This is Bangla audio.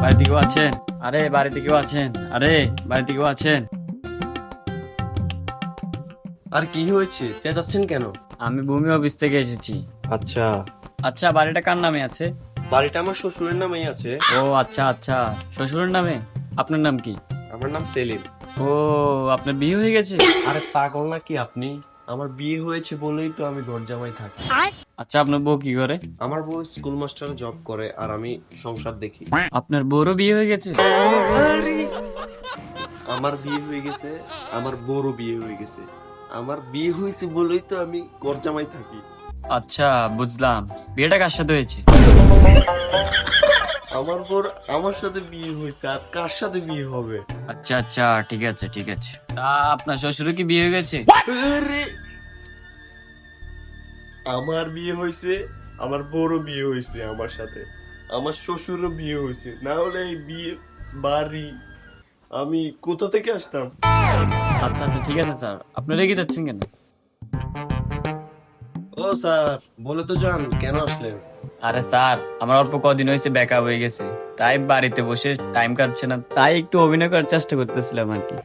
বাড়িতে কেউ আছেন? আরে বাড়িতে কেউ আছেন? আরে বাড়িতে কেউ আছেন? আর কি হয়েছে, চেঁচাচ্ছেন কেন? আমি ভূমি অফিস থেকে এসেছি। আচ্ছা, আচ্ছা, বাড়িটা কার নামে আছে? বাড়িটা আমার শ্বশুরের নামেই আছে। ও আচ্ছা আচ্ছা, শ্বশুরের নামে। আপনার নাম কি? আমার নাম সেলিম। ও, আপনার বিয়ে হয়ে গেছে? আরে পাগল নাকি আপনি? আমার বিয়ে হয়েছে বলেই তো আমি ঘর জামাই থাকি। আচ্ছা, আপনার বউ কি করে? আমার বউ স্কুল মাস্টারে জব করে আর আমি সংসার দেখি। আপনার বউরও বিয়ে হয়ে গেছে? আরে, আমার বিয়ে হয়ে গেছে, আমার বউরও বিয়ে হয়ে গেছে। আমার বিয়ে হয়েছে বলেই তো আমি ঘর জামাই থাকি। আচ্ছা, বুঝলাম। বিয়েটা কার সাথে হয়েছে? আমার বউর আমার সাথে বিয়ে হয়েছে, আর কার সাথে বিয়ে হবে? আচ্ছা আচ্ছা, ঠিক আছে ঠিক আছে। তা আপনার শ্বশুরও কি বিয়ে হয়ে গেছে? আরে, আমার বিয়ে হয়েছে, আমার বউরও বিয়ে হয়েছে আমার সাথে, আমার শ্বশুরও বিয়ে হয়েছে। না হলে এই বিয়ে বাড়ি আমি কোথা থেকে আসতাম? আচ্ছা আচ্ছা, ঠিক আছে স্যার। আপনি রেগে যাচ্ছেন কেন? ও স্যার, বলে তো যান কেন আসলেন? আরে স্যার, আমার অল্প কদিন হয়েছে ব্যাকআপ হয়ে গেছে, তাই বাড়িতে বসে টাইম কাটছে না, তাই একটু অভিনয় করার চেষ্টা করতেছিলাম আর কি।